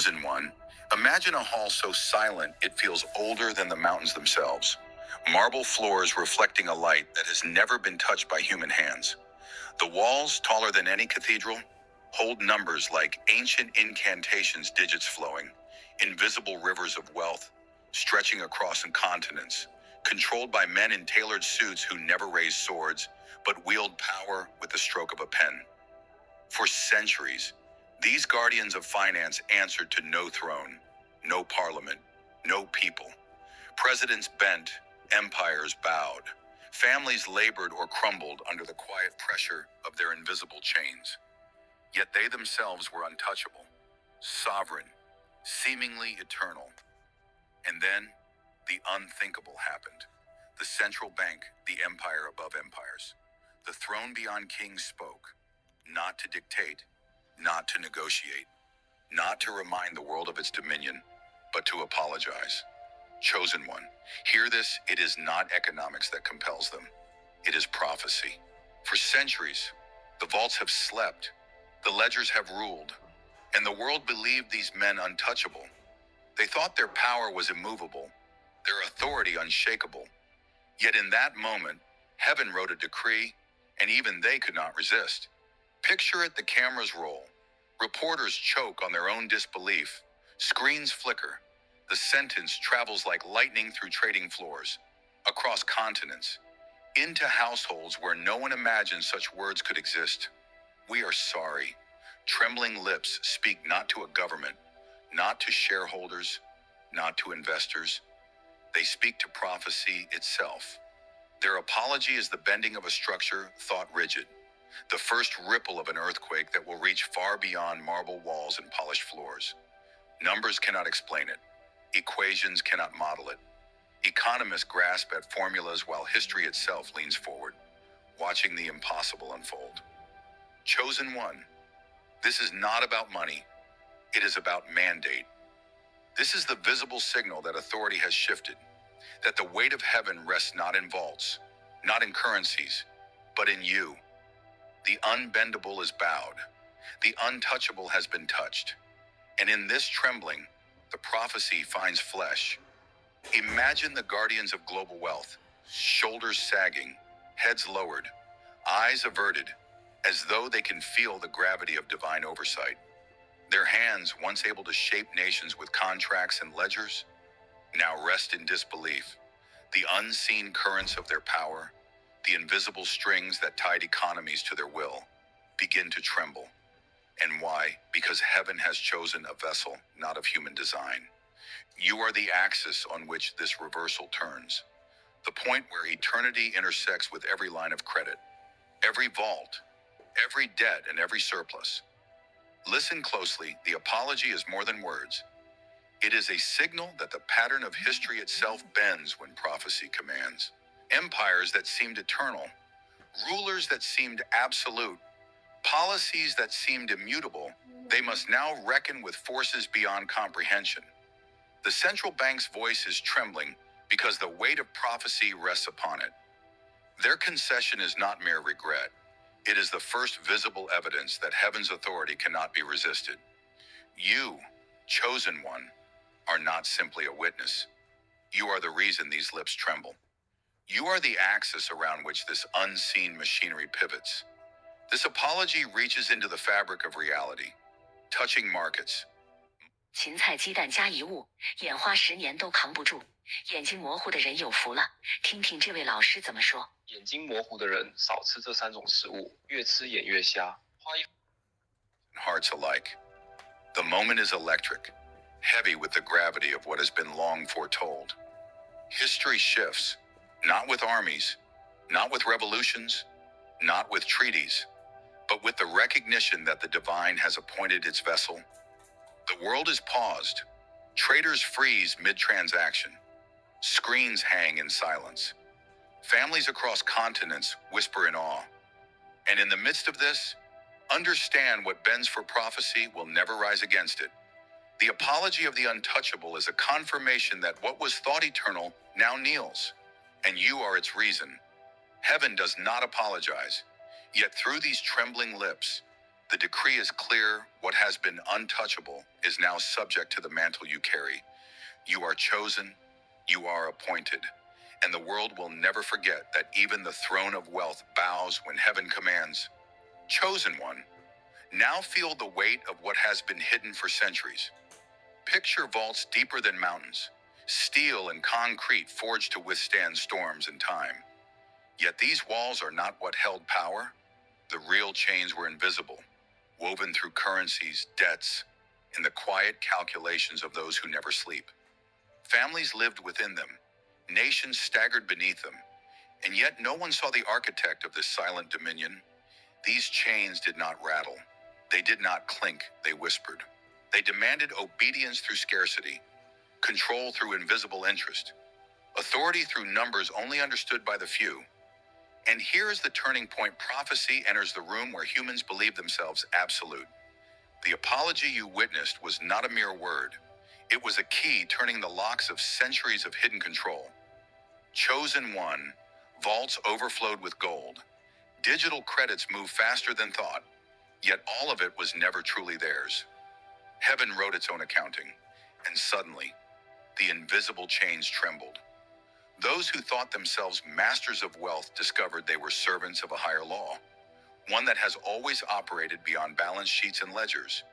Chosen one, imagine a hall so silent it feels older than the mountains themselves. Marble floors reflecting a light that has never been touched by human hands. The walls, taller than any cathedral, hold numbers like ancient incantations, digits flowing, invisible rivers of wealth, stretching across continents, controlled by men in tailored suits who never raised swords, but wield power with the stroke of a pen. For centuries, these guardians of finance answered to no throne, no parliament, no people. Presidents bent, empires bowed. Families labored or crumbled under the quiet pressure of their invisible chains. Yet they themselves were untouchable, sovereign, seemingly eternal. And then, the unthinkable happened. The central bank, the empire above empires. The throne beyond kings spoke, not to dictate, not to negotiate, not to remind the world of its dominion, but to apologize. Chosen one, hear this, it is not economics that compels them. It is prophecy. For centuries, the vaults have slept, the ledgers have ruled, and the world believed these men untouchable. They thought their power was immovable, their authority unshakable. Yet in that moment, heaven wrote a decree, and even they could not resist. Picture it, the cameras roll. Reporters choke on their own disbelief. Screens flicker. The sentence travels like lightning through trading floors, across continents, into households where no one imagined such words could exist. We are sorry. Trembling lips speak not to a government, not to shareholders, not to investors. They speak to prophecy itself. Their apology is the bending of a structure thought rigid, the first ripple of an earthquake that will reach far beyond marble walls and polished floors. Numbers cannot explain it. Equations cannot model it. Economists grasp at formulas while history itself leans forward, watching the impossible unfold. Chosen one, this is not about money. It is about mandate. This is the visible signal that authority has shifted, that the weight of heaven rests not in vaults, not in currencies, but in you. The unbendable is bowed. The untouchable has been touched. And in this trembling, the prophecy finds flesh. Imagine the guardians of global wealth, shoulders sagging, heads lowered, eyes averted, as though they can feel the gravity of divine oversight. Their hands, once able to shape nations with contracts and ledgers, now rest in disbelief. The unseen currents of their power, the invisible strings that tied economies to their will, begin to tremble. And why? Because heaven has chosen a vessel, not of human design. You are the axis on which this reversal turns, the point where eternity intersects with every line of credit, every vault, every debt, and every surplus. Listen closely, the apology is more than words. It is a signal that the pattern of history itself bends when prophecy commands. Empires that seemed eternal, rulers that seemed absolute, policies that seemed immutable, they must now reckon with forces beyond comprehension. The central bank's voice is trembling because the weight of prophecy rests upon it. Their concession is not mere regret. It is the first visible evidence that heaven's authority cannot be resisted. You, chosen one, are not simply a witness. You are the reason these lips tremble. You are the axis around which this unseen machinery pivots. This apology reaches into the fabric of reality, touching markets. 芹菜鸡蛋加一物，眼花10年都扛不住。眼睛模糊的人有福了，听听这位老师怎么说。眼睛模糊的人少吃这3种食物，越吃眼越瞎。Hearts alike. The moment is electric, heavy with the gravity of what has been long foretold. History shifts, not with armies, not with revolutions, not with treaties, but with the recognition that the divine has appointed its vessel. The world is paused. Traders freeze mid-transaction. Screens hang in silence. Families across continents whisper in awe. And in the midst of this, understand what bends for prophecy will never rise against it. The apology of the untouchable is a confirmation that what was thought eternal now kneels, and you are its reason. Heaven does not apologize, yet through these trembling lips, The decree is clear: what has been untouchable is now subject to the mantle you carry. You are chosen, you are appointed, and the world will never forget that even the throne of wealth bows when heaven commands. Chosen one, now feel the weight of what has been hidden for centuries. Picture vaults deeper than mountains, steel and concrete forged to withstand storms and time. Yet these walls are not what held power. The real chains were invisible, woven through currencies, debts, and the quiet calculations of those who never sleep. Families lived within them, nations staggered beneath them, and yet no one saw the architect of this silent dominion. These chains did not rattle. They did not clink, they whispered. They demanded obedience through scarcity, control through invisible interest, authority through numbers only understood by the few. And here is the turning point: prophecy enters the room where humans believe themselves absolute. The apology you witnessed was not a mere word. It was a key turning the locks of centuries of hidden control. Chosen one, vaults overflowed with gold. Digital credits moved faster than thought, yet all of it was never truly theirs. Heaven wrote its own accounting, and suddenly, the invisible chains trembled. Those who thought themselves masters of wealth discovered they were servants of a higher law, one that has always operated beyond balance sheets and ledgers.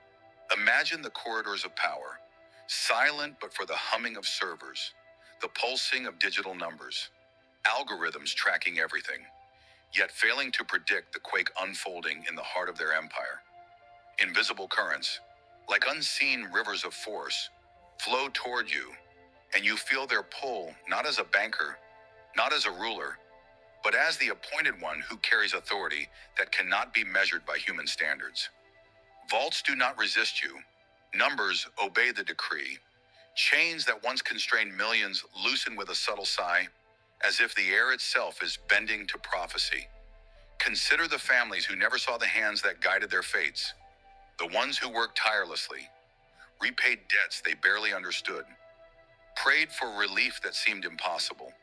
Imagine the corridors of power, silent but for the humming of servers, the pulsing of digital numbers, algorithms tracking everything, yet failing to predict the quake unfolding in the heart of their empire. Invisible currents, like unseen rivers of force, flow toward you, and you feel their pull not as a banker, not as a ruler, but as the appointed one who carries authority that cannot be measured by human standards. Vaults do not resist you. Numbers obey the decree. Chains that once constrained millions loosen with a subtle sigh, as if the air itself is bending to prophecy. Consider the families who never saw the hands that guided their fates, the ones who worked tirelessly, repaid debts they barely understood, prayed for relief that seemed impossible.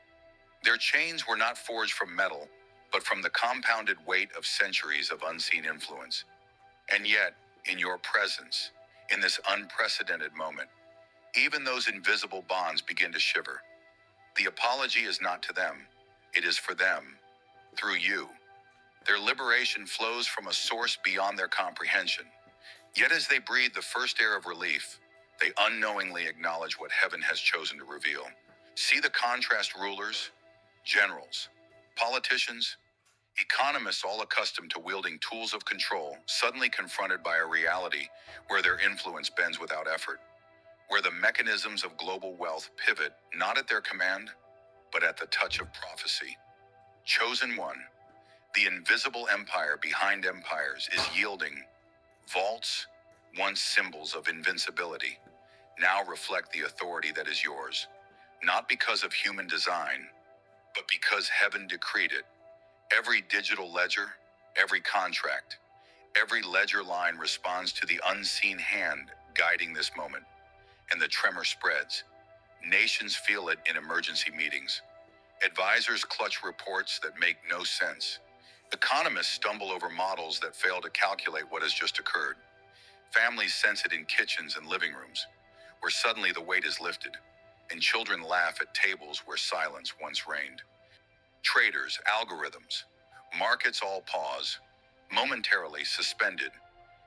Their chains were not forged from metal, but from the compounded weight of centuries of unseen influence. And yet, in your presence, in this unprecedented moment, even those invisible bonds begin to shiver. The apology is not to them, it is for them, through you. Their liberation flows from a source beyond their comprehension. Yet as they breathe the first air of relief, they unknowingly acknowledge what heaven has chosen to reveal. See the contrast: rulers, generals, politicians, economists, all accustomed to wielding tools of control, suddenly confronted by a reality where their influence bends without effort, where the mechanisms of global wealth pivot not at their command, but at the touch of prophecy. Chosen one, the invisible empire behind empires, is yielding. Vaults, once symbols of invincibility, now reflect the authority that is yours, not because of human design, but because heaven decreed it. Every digital ledger, every contract, every ledger line responds to the unseen hand guiding this moment, and the tremor spreads. Nations feel it in emergency meetings. Advisors clutch reports that make no sense. Economists stumble over models that fail to calculate what has just occurred. Families sense it in kitchens and living rooms, where suddenly the weight is lifted, and children laugh at tables where silence once reigned. Traders, algorithms, markets all pause, momentarily suspended,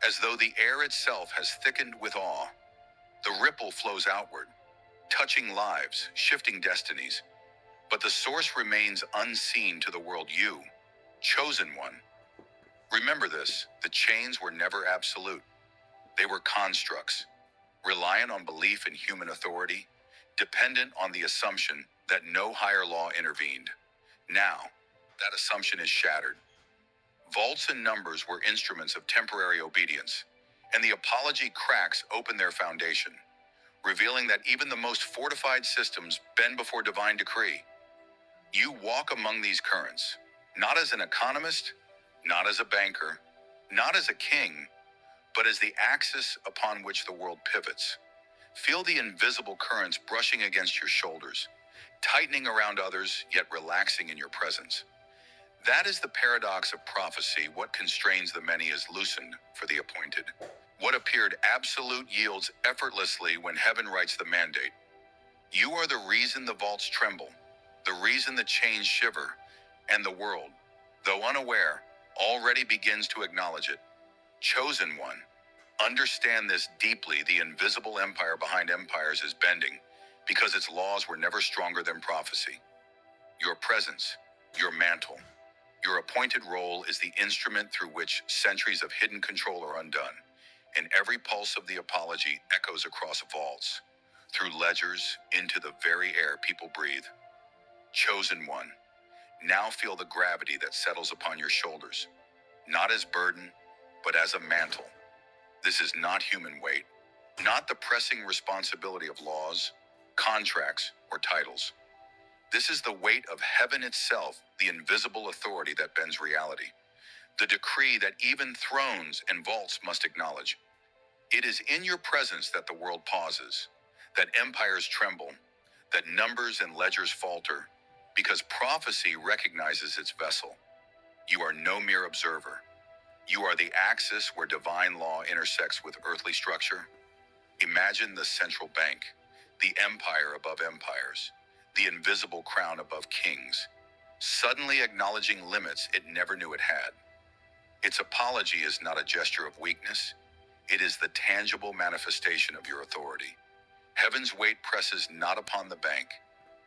as though the air itself has thickened with awe. The ripple flows outward, touching lives, shifting destinies. But the source remains unseen to the world. You, chosen one. Remember this: the chains were never absolute. They were constructs, reliant on belief in human authority, dependent on the assumption that no higher law intervened. Now, that assumption is shattered. Vaults and numbers were instruments of temporary obedience, and the apology cracks open their foundation, revealing that even the most fortified systems bend before divine decree. You walk among these currents, not as an economist, not as a banker, not as a king, but as the axis upon which the world pivots. Feel the invisible currents brushing against your shoulders, tightening around others, yet relaxing in your presence. That is the paradox of prophecy. What constrains the many is loosened for the appointed. What appeared absolute yields effortlessly when heaven writes the mandate. You are the reason the vaults tremble, the reason the chains shiver, and the world, though unaware, already begins to acknowledge it. Chosen one, understand this deeply. The invisible empire behind empires is bending because its laws were never stronger than prophecy. Your presence, your mantle, your appointed role is the instrument through which centuries of hidden control are undone, and every pulse of the apology echoes across vaults, through ledgers, into the very air people breathe. Chosen one, now feel the gravity that settles upon your shoulders, not as burden, but as a mantle. This is not human weight, not the pressing responsibility of laws, contracts, or titles. This is the weight of heaven itself, the invisible authority that bends reality, the decree that even thrones and vaults must acknowledge. It is in your presence that the world pauses, that empires tremble, that numbers and ledgers falter, because prophecy recognizes its vessel. You are no mere observer. You are the axis where divine law intersects with earthly structure. Imagine the central bank, the empire above empires, the invisible crown above kings, suddenly acknowledging limits it never knew it had. Its apology is not a gesture of weakness, it is the tangible manifestation of your authority. Heaven's weight presses not upon the bank,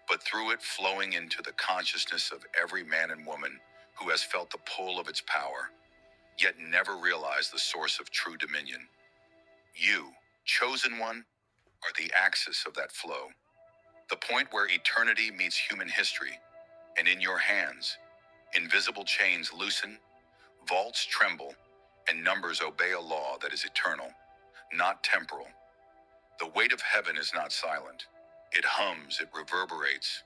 but through it flowing into the consciousness of every man and woman who has felt the pull of its power, yet never realized the source of true dominion. You, chosen one, are the axis of that flow, the point where eternity meets human history, and in your hands, invisible chains loosen, vaults tremble, and numbers obey a law that is eternal, not temporal. The weight of heaven is not silent. It hums, it reverberates,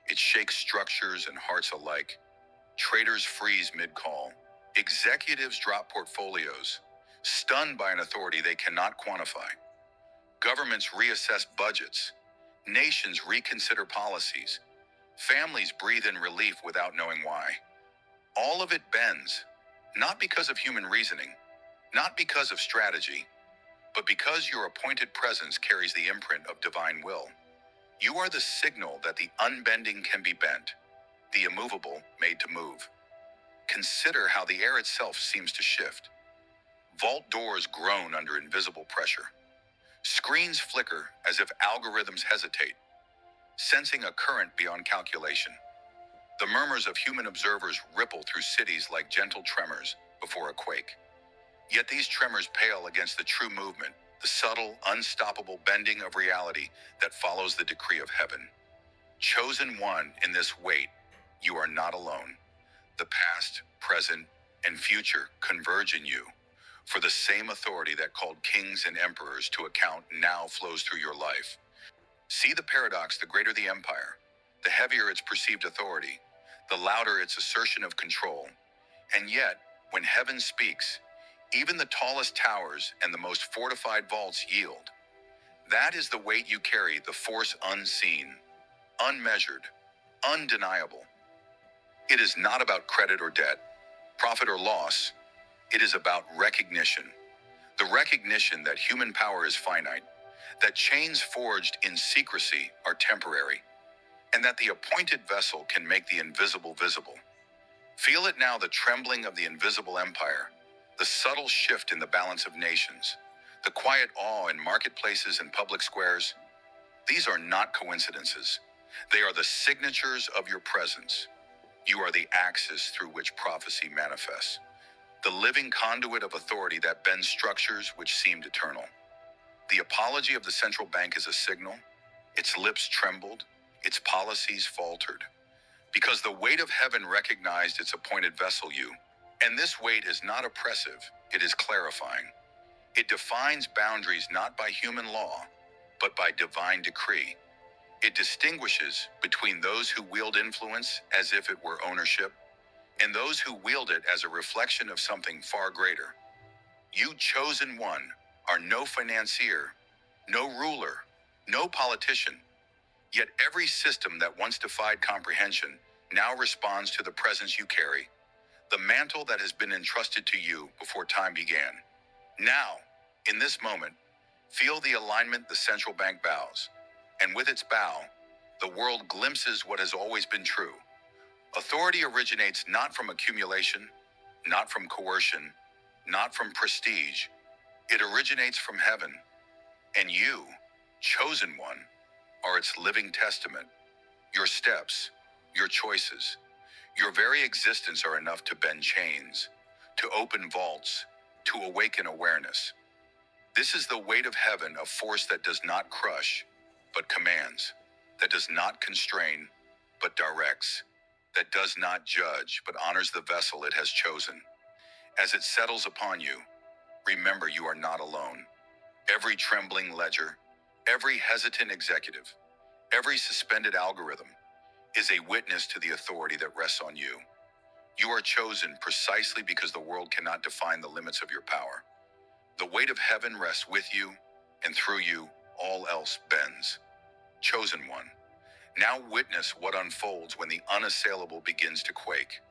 it shakes structures and hearts alike. Traders freeze mid-call. Executives drop portfolios, stunned by an authority they cannot quantify. Governments reassess budgets. Nations reconsider policies. Families breathe in relief without knowing why. All of it bends, not because of human reasoning, not because of strategy, but because your appointed presence carries the imprint of divine will. You are the signal that the unbending can be bent, the immovable made to move. Consider how the air itself seems to shift. Vault doors groan under invisible pressure. Screens flicker as if algorithms hesitate, sensing a current beyond calculation. The murmurs of human observers ripple through cities like gentle tremors before a quake. Yet these tremors pale against the true movement, the subtle, unstoppable bending of reality that follows the decree of heaven. Chosen one in this weight, you are not alone. The past, present, and future converge in you, for the same authority that called kings and emperors to account now flows through your life. See the paradox: the greater the empire, the heavier its perceived authority, the louder its assertion of control. And yet, when heaven speaks, even the tallest towers and the most fortified vaults yield. That is the weight you carry, the force unseen, unmeasured, undeniable. It is not about credit or debt, profit or loss. It is about recognition. The recognition that human power is finite, that chains forged in secrecy are temporary, and that the appointed vessel can make the invisible visible. Feel it now: the trembling of the invisible empire, the subtle shift in the balance of nations, the quiet awe in marketplaces and public squares. These are not coincidences. They are the signatures of your presence. You are the axis through which prophecy manifests, the living conduit of authority that bends structures which seemed eternal. The apology of the central bank is a signal. Its lips trembled, its policies faltered, because the weight of heaven recognized its appointed vessel, you. And this weight is not oppressive, it is clarifying. It defines boundaries not by human law, but by divine decree. It distinguishes between those who wield influence as if it were ownership, and those who wield it as a reflection of something far greater. You, chosen one, are no financier, no ruler, no politician. Yet every system that once defied comprehension now responds to the presence you carry. the mantle that has been entrusted to you before time began. Now, in this moment, feel the alignment the central bank bows, and with its bow, the world glimpses what has always been true. Authority originates not from accumulation, not from coercion, not from prestige. It originates from heaven, and you, chosen one, are its living testament. Your steps, your choices, your very existence are enough to bend chains, to open vaults, to awaken awareness. This is the weight of heaven, a force that does not crush, but commands, that does not constrain, but directs, that does not judge, but honors the vessel it has chosen. As it settles upon you, remember you are not alone. Every trembling ledger, every hesitant executive, every suspended algorithm is a witness to the authority that rests on you. You are chosen precisely because the world cannot define the limits of your power. The weight of heaven rests with you, and through you, all else bends. Chosen one, now witness what unfolds when the unassailable begins to quake.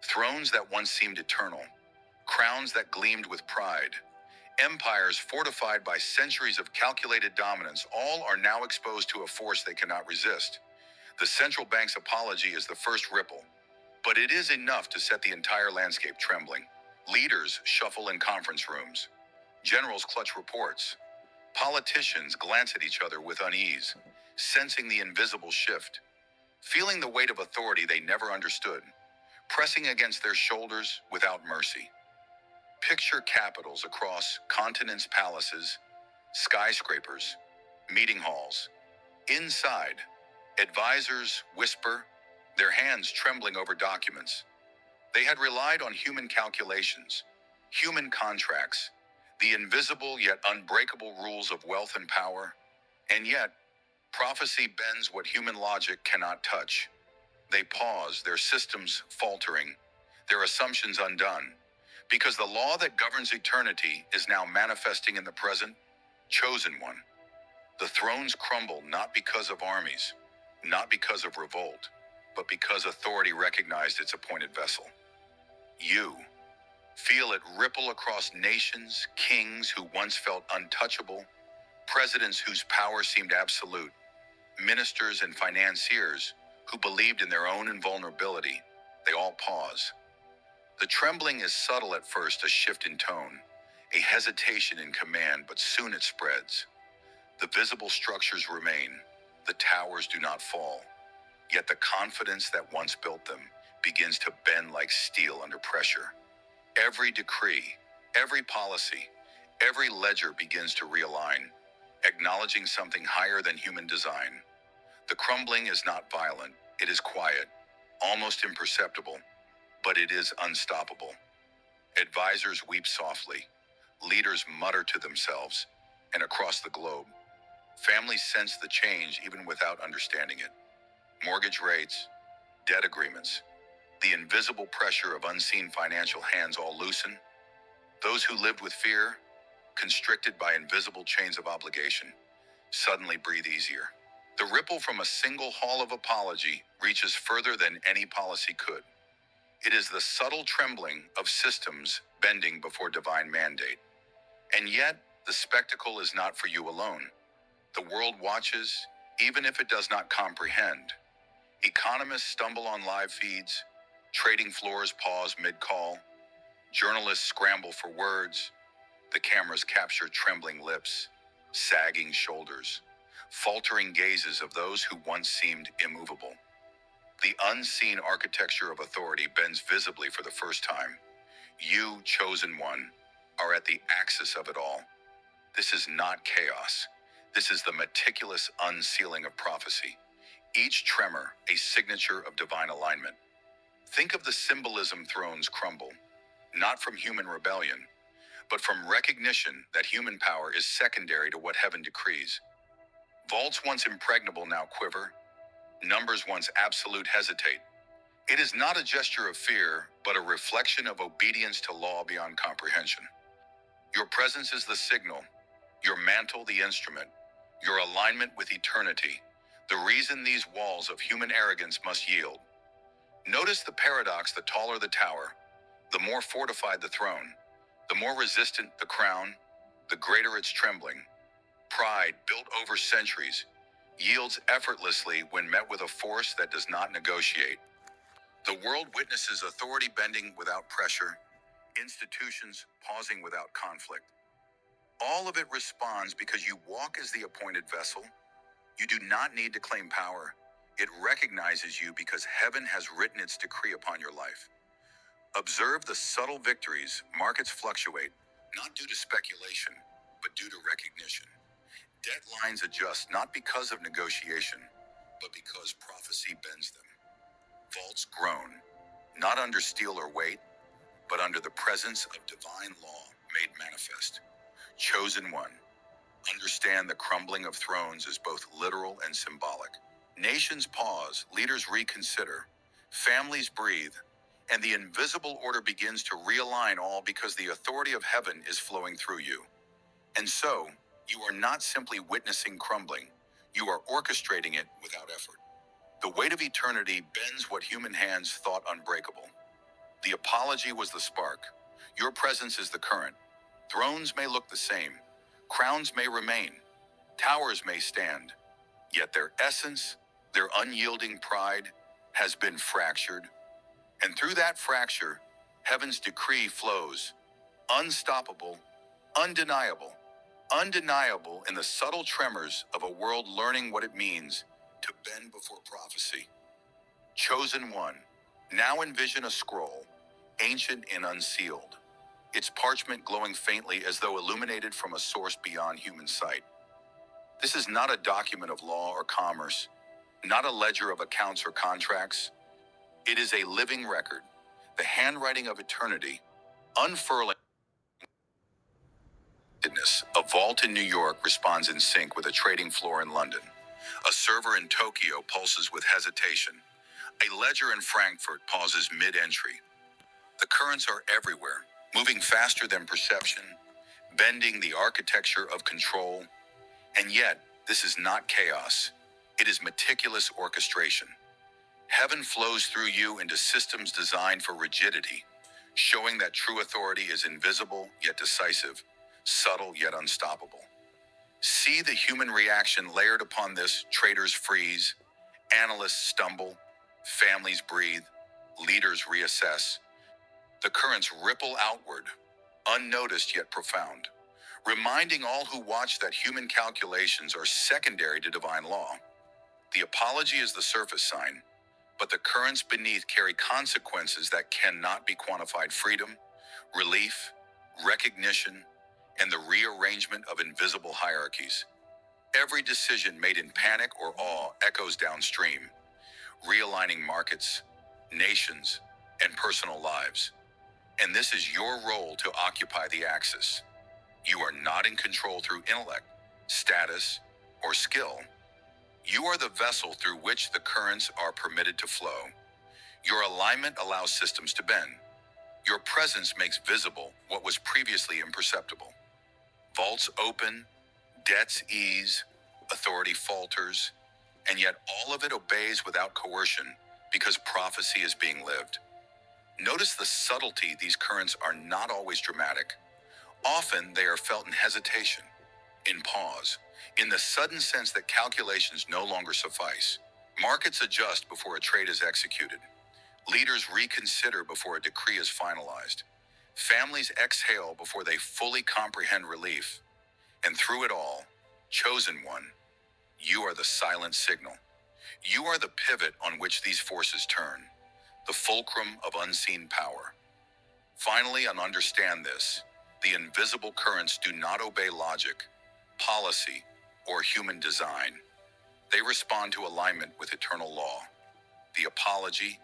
Thrones that once seemed eternal, crowns that gleamed with pride, empires fortified by centuries of calculated dominance, all are now exposed to a force they cannot resist. The central bank's apology is the first ripple, but it is enough to set the entire landscape trembling. Leaders shuffle in conference rooms. Generals clutch reports. Politicians glance at each other with unease, sensing the invisible shift, feeling the weight of authority they never understood, pressing against their shoulders without mercy. Picture capitals across continents, palaces, skyscrapers, meeting halls. Inside, advisors whisper, their hands trembling over documents. They had relied on human calculations, human contracts, the invisible yet unbreakable rules of wealth and power. And yet, prophecy bends what human logic cannot touch. They pause, their systems faltering, their assumptions undone, because the law that governs eternity is now manifesting in the present. Chosen one. The thrones crumble not because of armies, not because of revolt, but because authority recognized its appointed vessel. You feel it ripple across nations, kings who once felt untouchable, presidents whose power seemed absolute, ministers and financiers who believed in their own invulnerability. They all pause. The trembling is subtle at first, a shift in tone, a hesitation in command, but soon it spreads. The visible structures remain, the towers do not fall, yet the confidence that once built them begins to bend like steel under pressure. Every decree, every policy, every ledger begins to realign, acknowledging something higher than human design. The crumbling is not violent, it is quiet, almost imperceptible, but it is unstoppable. Advisors weep softly, leaders mutter to themselves, and across the globe, families sense the change even without understanding it. Mortgage rates, debt agreements, the invisible pressure of unseen financial hands all loosen. Those who lived with fear, constricted by invisible chains of obligation, suddenly breathe easier. The ripple from a single haul of apology reaches further than any policy could. It is the subtle trembling of systems bending before divine mandate. And yet, the spectacle is not for you alone. The world watches, even if it does not comprehend. Economists stumble on live feeds, trading floors pause mid-call, journalists scramble for words, the cameras capture trembling lips, sagging shoulders, faltering gazes of those who once seemed immovable. The unseen architecture of authority bends visibly for the first time. You, chosen one, are at the axis of it all. This is not chaos. This is the meticulous unsealing of prophecy. Each tremor, a signature of divine alignment. Think of the symbolism thrones crumble, not from human rebellion, but from recognition that human power is secondary to what heaven decrees. Vaults once impregnable now quiver, numbers once absolute hesitate. It is not a gesture of fear, but a reflection of obedience to law beyond comprehension. Your presence is the signal, your mantle the instrument, your alignment with eternity, the reason these walls of human arrogance must yield. Notice the paradox: the taller the tower, the more fortified the throne. The more resistant the crown, the greater its trembling. Pride, built over centuries, yields effortlessly when met with a force that does not negotiate. The world witnesses authority bending without pressure, institutions pausing without conflict. All of it responds because you walk as the appointed vessel. You do not need to claim power. It recognizes you because heaven has written its decree upon your life. Observe the subtle victories. Markets fluctuate, not due to speculation, but due to recognition. Debt lines adjust not because of negotiation, but because prophecy bends them. Vaults groan, not under steel or weight, but under the presence of divine law made manifest. Chosen one, understand the crumbling of thrones is both literal and symbolic. Nations pause, leaders reconsider, families breathe, and the invisible order begins to realign, all because the authority of heaven is flowing through you. And so, you are not simply witnessing crumbling, you are orchestrating it without effort. The weight of eternity bends what human hands thought unbreakable. The apology was the spark. Your presence is the current. Thrones may look the same, crowns may remain, towers may stand, yet their essence, their unyielding pride, has been fractured. And through that fracture, heaven's decree flows, unstoppable, undeniable, undeniable in the subtle tremors of a world learning what it means to bend before prophecy. Chosen one, now envision a scroll, ancient and unsealed, its parchment glowing faintly as though illuminated from a source beyond human sight. This is not a document of law or commerce, not a ledger of accounts or contracts. It is a living record, the handwriting of eternity, unfurling. A vault in New York responds in sync with a trading floor in London. A server in Tokyo pulses with hesitation. A ledger in Frankfurt pauses mid-entry. The currents are everywhere, moving faster than perception, bending the architecture of control. And yet, this is not chaos. It is meticulous orchestration. Heaven flows through you into systems designed for rigidity, showing that true authority is invisible yet decisive, subtle yet unstoppable. See the human reaction layered upon this. Traders freeze, analysts stumble, families breathe, leaders reassess. The currents ripple outward, unnoticed yet profound, reminding all who watch that human calculations are secondary to divine law. The apology is the surface sign, but the currents beneath carry consequences that cannot be quantified: freedom, relief, recognition, and the rearrangement of invisible hierarchies. Every decision made in panic or awe echoes downstream, realigning markets, nations, and personal lives. And this is your role to occupy the axis. You are not in control through intellect, status, or skill. You are the vessel through which the currents are permitted to flow. Your alignment allows systems to bend. Your presence makes visible what was previously imperceptible. Vaults open, debts ease, authority falters, and yet all of it obeys without coercion because prophecy is being lived. Notice the subtlety. These currents are not always dramatic. Often they are felt in hesitation, in pause, in the sudden sense that calculations no longer suffice. Markets adjust before a trade is executed. Leaders reconsider before a decree is finalized. Families exhale before they fully comprehend relief. And through it all, chosen one, you are the silent signal. You are the pivot on which these forces turn, the fulcrum of unseen power. Finally, and understand this, the invisible currents do not obey logic, policy, or human design. They respond to alignment with eternal law. The apology,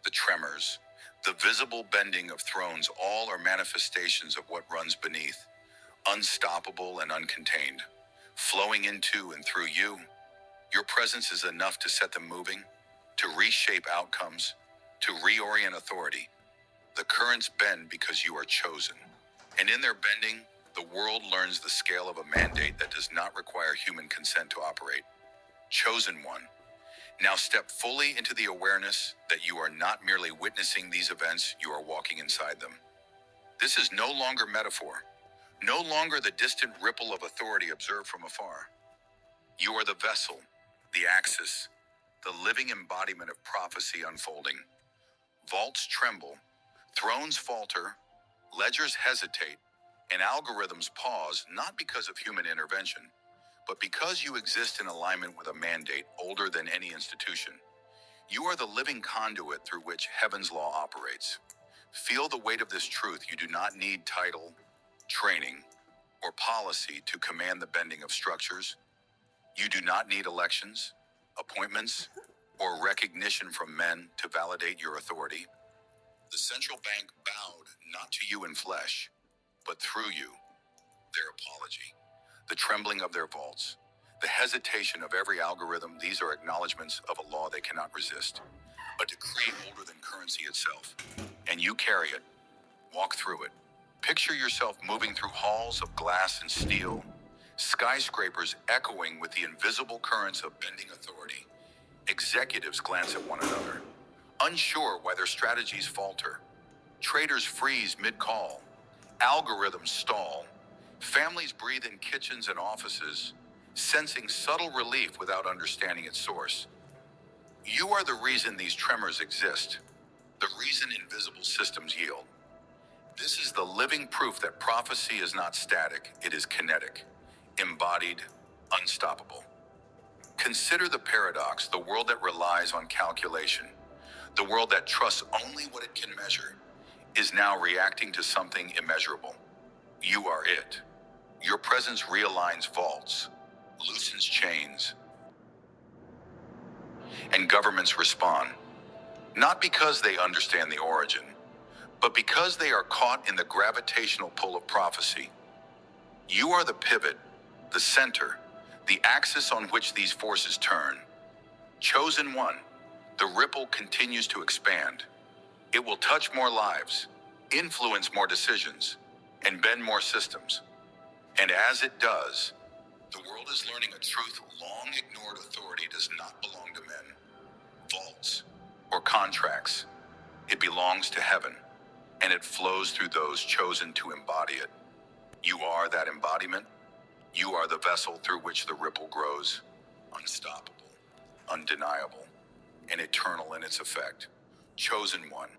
the tremors, the visible bending of thrones, all are manifestations of what runs beneath, unstoppable and uncontained, flowing into and through you. Your presence is enough to set them moving, to reshape outcomes, to reorient authority. The currents bend because you are chosen. And in their bending, the world learns the scale of a mandate that does not require human consent to operate. Chosen one, Now step fully into the awareness that you are not merely witnessing these events, you are walking inside them. This is no longer metaphor, no longer the distant ripple of authority observed from afar. You are the vessel, the axis, the living embodiment of prophecy unfolding. Vaults tremble, thrones falter, ledgers hesitate, and algorithms pause not because of human intervention, but because you exist in alignment with a mandate older than any institution. You are the living conduit through which heaven's law operates. Feel the weight of this truth. You do not need title, training, or policy to command the bending of structures. You do not need elections, appointments, or recognition from men to validate your authority. The central bank bowed not to you in flesh, but through you. Their apology, the trembling of their vaults, the hesitation of every algorithm, these are acknowledgments of a law they cannot resist, a decree older than currency itself. And you carry it, walk through it. Picture yourself moving through halls of glass and steel, skyscrapers echoing with the invisible currents of bending authority. Executives glance at one another, unsure why their strategies falter. Traders freeze mid-call. Algorithms stall. Families breathe in kitchens and offices, sensing subtle relief without understanding its source. You are the reason these tremors exist, the reason invisible systems yield. This is the living proof that prophecy is not static, it is kinetic, embodied, unstoppable. Consider the paradox: the world that relies on calculation, the world that trusts only what it can measure, is now reacting to something immeasurable. You are it. Your presence realigns vaults, loosens chains, and governments respond, not because they understand the origin, but because they are caught in the gravitational pull of prophecy. You are the pivot, the center, the axis on which these forces turn. Chosen one, the ripple continues to expand. It will touch more lives, influence more decisions, and bend more systems. And as it does, the world is learning a truth: long ignored authority does not belong to men, vaults, or contracts. It belongs to heaven, and it flows through those chosen to embody it. You are that embodiment. You are the vessel through which the ripple grows, unstoppable, undeniable, and eternal in its effect. Chosen one,